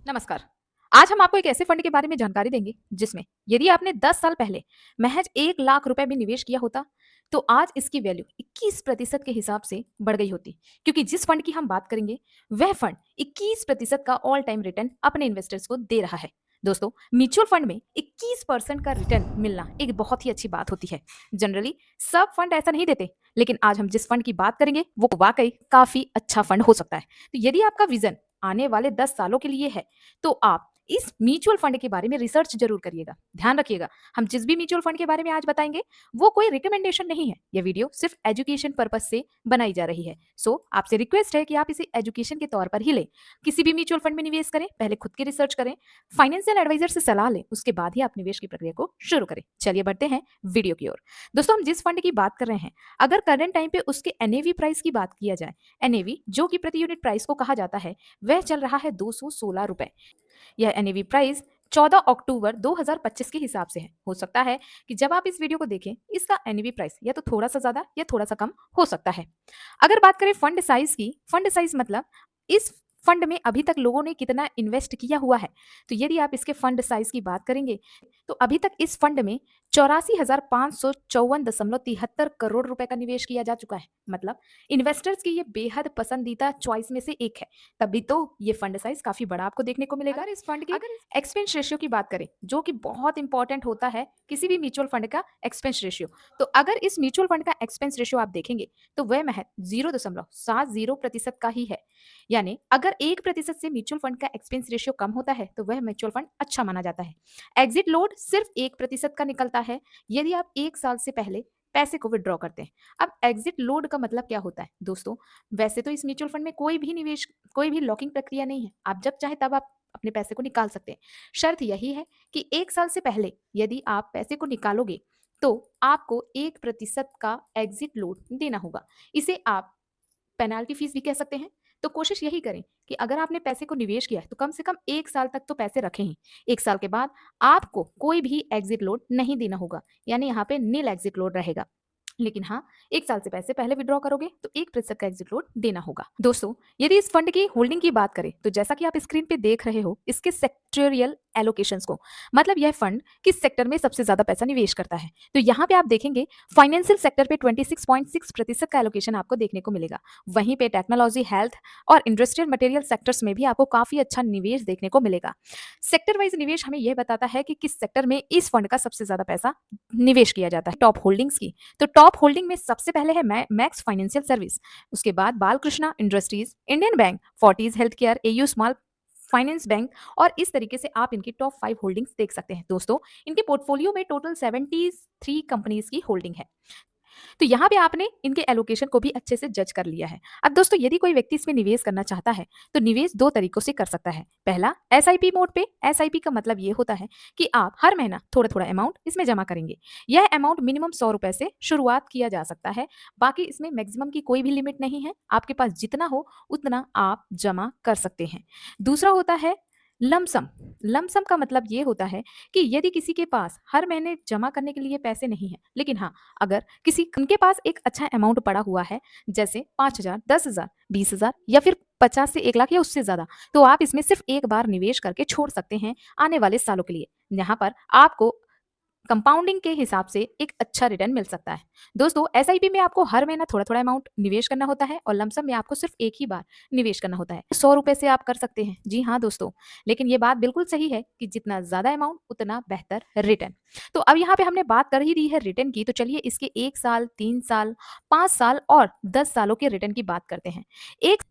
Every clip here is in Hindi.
नमस्कार। आज हम आपको एक ऐसे फंड के बारे में जानकारी देंगे जिसमें यदि आपने 10 साल पहले महज 1 लाख रुपए भी निवेश किया होता तो आज इसकी वैल्यू 21% के हिसाब से बढ़ गई होती, क्योंकि जिस फंड की हम बात करेंगे वह फंड 21% का ऑल टाइम रिटर्न अपने इन्वेस्टर्स को दे रहा है। दोस्तों, म्यूचुअल फंड में 21% का रिटर्न मिलना एक बहुत ही अच्छी बात होती है। जनरली सब फंड ऐसा नहीं देते, लेकिन आज हम जिस फंड की बात करेंगे वो वाकई काफी अच्छा फंड हो सकता है। तो यदि आपका विजन आने वाले 10 सालों के लिए है तो आप इस म्यूचुअल फंड के बारे में रिसर्च जरूर करिएगा। ध्यान रखिएगा, हम जिस भी म्यूचुअल फंड के बारे में आज बताएंगे वो कोई रिकमेंडेशन नहीं है। यह वीडियो सिर्फ एजुकेशन पर्पज से बनाई जा रही है। सो आपसे रिक्वेस्ट है कि आप इसे एजुकेशन के तौर पर ही लें। किसी भी म्यूचुअल फंड में निवेश करें, पहले खुद की रिसर्च करें, फाइनेंशियल एडवाइजर से सलाह लें, उसके बाद ही आप निवेश की प्रक्रिया को शुरू करें। चलिए बढ़ते हैं वीडियो की ओर। दोस्तों, हम जिस फंड की बात कर रहे हैं, अगर करंट टाइम पे उसके एनएवी प्राइस की बात किया जाए, एनएवी जो कि प्रति यूनिट प्राइस को कहा जाता है, वह चल रहा है 216 रुपए। यह एनएवी प्राइस 14 अक्टूबर 2025 के हिसाब से है। हो सकता है कि जब आप इस वीडियो को देखें इसका एनएवी प्राइस या तो थोड़ा सा ज्यादा या थोड़ा सा कम हो सकता है। अगर बात करें फंड साइज की, फंड साइज मतलब इस फंड में अभी तक लोगों ने कितना इन्वेस्ट किया हुआ है। तो यदि आप इसके फंड साइज की बात करेंगे तो अभी तक इस फंड में 84,554.73 करोड़ रुपए का निवेश किया जा चुका है। मतलब इन्वेस्टर्स की ये बेहद पसंदीदा चॉइस में से एक है। तभी तो ये फंड साइज काफी बड़ा आपको देखने को मिलेगा। अगर इस फंड की एक्सपेंस रेशियो की बात करें, जो कि बहुत इंपॉर्टेंट होता है किसी भी म्यूचुअल फंड का एक्सपेंस रेशियो, तो अगर इस म्यूचुअल फंड का एक्सपेंस रेशियो आप देखेंगे तो वह महज 0.70% का ही है। यानी अगर 1% से म्यूचुअल फंड का एक्सपेंस रेशियो कम होता है तो वह म्यूचुअल फंड अच्छा माना जाता है। एग्जिट लोड सिर्फ 1% का निकलता है यदि आप 1 साल से पहले पैसे को विड्रॉ करते हैं। अब एग्जिट लोड का मतलब क्या होता है दोस्तों? वैसे तो इस म्यूचुअल फंड में कोई भी लॉकिंग प्रक्रिया नहीं है। आप जब चाहे तब आप अपने पैसे को निकाल सकते हैं। शर्त यही है कि 1 साल से पहले यदि आप पैसे को निकालोगे तो आपको 1% का एग्जिट लोड देना होगा। इसे आप पेनाल्टी फीस भी कह सकते हैं। तो कोशिश यही करें कि अगर आपने पैसे को निवेश किया है तो कम से कम 1 साल तक तो पैसे रखें ही। 1 साल के बाद आपको कोई भी एग्जिट लोड नहीं देना होगा, यानी यहाँ पे नील एग्जिट लोड रहेगा। लेकिन हाँ, 1 साल से पैसे पहले विड्रॉ करोगे तो 1% का एग्जिट लोड देना होगा। दोस्तों, यदि इस फंड की होल्डिंग की बात करें तो जैसा कि आप स्क्रीन पे देख रहे हो इसके सेक्टोरियल एलोकेशंस को, मतलब यह फंड किस सेक्टर में सबसे ज्यादा पैसा निवेश करता है। तो यहाँ पे आप देखेंगे फाइनेंशियल सेक्टर पे 26.6% का एलोकेशन आपको देखने को मिलेगा। वहीं पे टेक्नोलॉजी, हेल्थ और इंडस्ट्रियल मटेरियल सेक्टर्स में भी आपको काफी अच्छा निवेश देखने को मिलेगा। सेक्टर वाइज निवेश हमें यह बताता है कि किस सेक्टर में इस फंड का सबसे ज्यादा पैसा निवेश किया जाता है। टॉप होल्डिंग्स की, तो टॉप होल्डिंग में सबसे पहले है मैक्स फाइनेंशियल सर्विस, उसके बाद Balkrishna industries, Indian bank, forties health care, AU small finance bank. और इस तरीके से आप इनकी टॉप 5 होल्डिंग्स देख सकते हैं। दोस्तों, इनके पोर्टफोलियो में टोटल 73 कंपनीज की होल्डिंग है। तो यहाँ पे आपने इनके एलोकेशन को भी अच्छे से जज कर लिया है। अब दोस्तों, यदि कोई व्यक्ति इसमें निवेश करना चाहता है तो निवेश 2 तरीकों से कर सकता है। पहला, एसआईपी मोड पे। एसआईपी का मतलब ये होता है कि आप हर महीना थोड़ा थोड़ा अमाउंट इसमें जमा करेंगे। यह अमाउंट मिनिमम 100 रुपए से शुरुआत किया जा सकता है। बाकी इसमें मैक्सिमम की कोई भी लिमिट नहीं है, आपके पास जितना हो उतना आप जमा कर सकते हैं। दूसरा होता है लमसम। लमसम का मतलब ये होता है कि यदि किसी के पास हर महीने जमा करने के लिए पैसे नहीं है, लेकिन हाँ, अगर किसी उनके पास एक अच्छा अमाउंट पड़ा हुआ है, जैसे 5,000, 10,000, 20,000 या फिर 50 से 1 लाख या उससे ज्यादा, तो आप इसमें सिर्फ एक बार निवेश करके छोड़ सकते हैं आने वाले सालों के लिए। यहाँ पर आपको कंपाउंडिंग के हिसाब से एक अच्छा रिटर्न मिल सकता है। दोस्तों, एसआईपी में आपको हर महीना थोड़ा थोड़ा अमाउंट निवेश करना होता है और लमसम में आपको सिर्फ एक ही बार निवेश करना होता है। 100 रुपए से आप कर सकते हैं। जी हाँ दोस्तों, लेकिन ये बात बिल्कुल सही है कि जितना ज्यादा अमाउंट उतना बेहतर रिटर्न। तो अब यहाँ पे हमने बात कर ही दी है रिटर्न की, तो चलिए इसके 1 साल, 3 साल, 5 साल और 10 सालों के रिटर्न की बात करते हैं। एक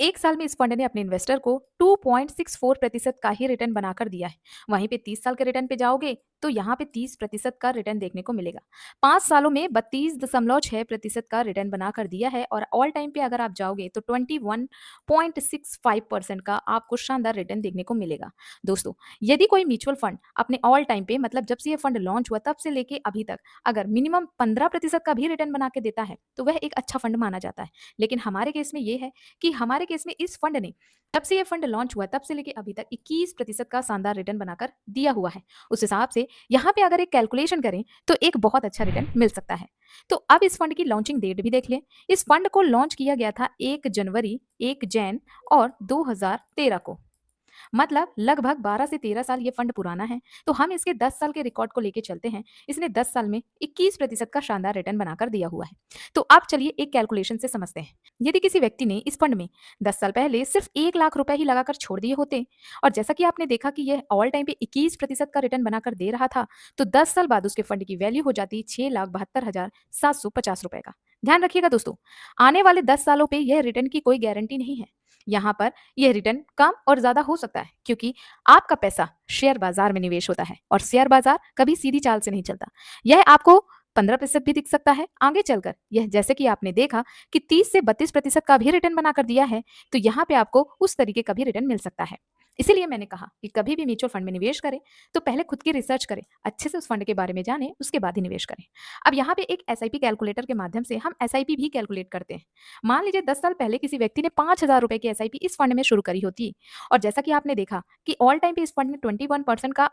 एक साल में इस फंड ने अपने इन्वेस्टर को 2.64% का ही रिटर्न बनाकर दिया है। वहीं पे 30 साल के रिटर्न पे जाओगे तो यहाँ पे 30% का रिटर्न देखने को मिलेगा। 5 सालों में 32.6% का रिटर्न बनाकर दिया है और ऑल टाइम पे अगर आप जाओगे तो 21.65% का आपको शानदार रिटर्न देखने को मिलेगा। दोस्तों, यदि कोई म्यूचुअल फंड अपने ऑल टाइम पे, मतलब जब से ये फंड लॉन्च हुआ तब से लेके अभी तक, अगर मिनिमम 15% का भी रिटर्न बना के देता है तो वह एक अच्छा फंड माना जाता है। लेकिन हमारे केस में ये है कि हमारे केस में इस फंड ने जब से ये फंड लॉन्च हुआ तब से लेके अभी तक 21% का शानदार रिटर्न बनाकर दिया हुआ है। उस हिसाब से यहाँ पे अगर एक कैलकुलेशन करें तो एक बहुत अच्छा रिटर्न मिल सकता है। तो अब इस फंड की लॉन्चिंग डेट भी देख लें। इस फंड को लॉन्च किया गया था 1 जनवरी, 1 जैन और 2013 को। मतलब लगभग 12 से 13 साल ये फंड पुराना है। तो हम इसके 10 साल के रिकॉर्ड को लेके चलते हैं। इसने 10 साल में 21% का शानदार रिटर्न बनाकर दिया हुआ है। तो अब चलिए एक कैलकुलेशन से समझते हैं। यदि किसी व्यक्ति ने इस फंड में 10 साल पहले सिर्फ 1 लाख रुपए ही लगाकर छोड़ दिए होते और जैसा कि आपने देखा कि यह ऑल टाइम पे 21% का रिटर्न बनाकर दे रहा था, तो 10 साल बाद उसके फंड की वैल्यू हो जाती 6,72,750 रुपए का। ध्यान रखिएगा दोस्तों, आने वाले 10 सालों पे यह रिटर्न की कोई गारंटी नहीं है। यहाँ पर यह रिटर्न कम और ज्यादा हो सकता है क्योंकि आपका पैसा शेयर बाजार में निवेश होता है और शेयर बाजार कभी सीधी चाल से नहीं चलता। यह आपको 15% भी दिख सकता है आगे चलकर। यह जैसे कि आपने देखा कि 30 से 32% का भी रिटर्न बनाकर दिया है, तो यहाँ पे आपको उस तरीके का भी रिटर्न मिल सकता है। इसीलिए मैंने कहा कि कभी भी म्यूचुअल फंड में निवेश करें तो पहले खुद की रिसर्च करें, अच्छे से उस फंड के बारे में जानें, उसके बाद ही निवेश करें। अब यहाँ पे एक एसआईपी कैलकुलेटर के माध्यम से हम एसआईपी भी कैलकुलेट करते हैं। मान लीजिए 10 साल पहले किसी व्यक्ति ने 5,000 रुपए की एसआईपी इस फंड में शुरू करी होती और जैसा कि आपने देखा कि ऑल टाइम पे इस फंड ने 21% का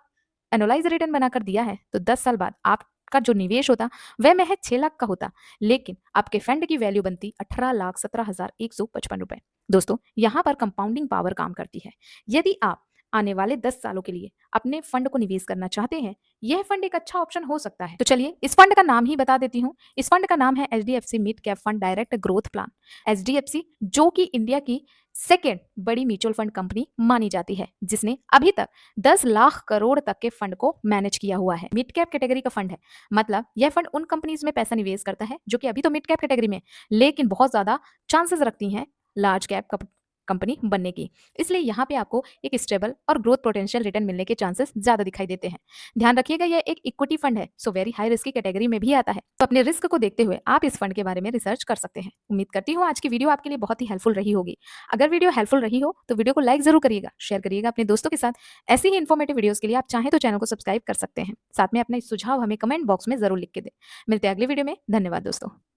एनुअलाइज रिटर्न बनाकर दिया है, तो 10 साल बाद आपका जो निवेश होता वह महज 6 लाख का होता, लेकिन आपके फंड की वैल्यू बनती 18,17,155 रुपए। दोस्तों, यहाँ पर कंपाउंडिंग पावर काम करती है। यदि आप आने वाले 10 सालों के लिए अपने फंड को निवेश करना चाहते हैं, यह फंड एक अच्छा ऑप्शन हो सकता है। तो चलिए इस फंड का नाम ही बता देती हूँ। इस फंड का नाम है HDFC mid cap fund direct growth plan. HDFC जो कि इंडिया की सेकेंड बड़ी म्यूचुअल फंड कंपनी मानी जाती है, जिसने अभी तक 10 लाख करोड़ तक के फंड को मैनेज किया हुआ है। मिड कैप कैटेगरी का फंड है, मतलब यह फंड उन कंपनीज में पैसा निवेश करता है जो कि अभी तो मिड कैप कैटेगरी में, लेकिन बहुत ज्यादा चांसेस रखती हैं लार्ज कैप कंपनी बनने की। इसलिए यहाँ पे आपको एक स्टेबल और ग्रोथ पोटेंशियल रिटर्न मिलने के चांसेस ज्यादा दिखाई देते हैं। ध्यान रखिएगा, यह एक इक्विटी फंड है, सो वेरी हाई रिस्क की कैटेगरी में भी आता है। तो अपने रिस्क को देखते हुए आप इस फंड के बारे में रिसर्च कर सकते हैं। उम्मीद करती हूँ आज की वीडियो आपके लिए बहुत ही हेल्पफुल रही होगी। अगर वीडियो हेल्पफुल रही हो तो वीडियो को लाइक जरूर करिएगा, शेयर करिएगा अपने दोस्तों के साथ। ऐसी ही इन्फॉर्मेटिव वीडियोस के लिए आप चाहें तो चैनल को सब्सक्राइब कर सकते हैं। साथ में अपना सुझाव हमें कमेंट बॉक्स में जरूर लिख के दें। मिलते हैं अगली वीडियो में। धन्यवाद दोस्तों।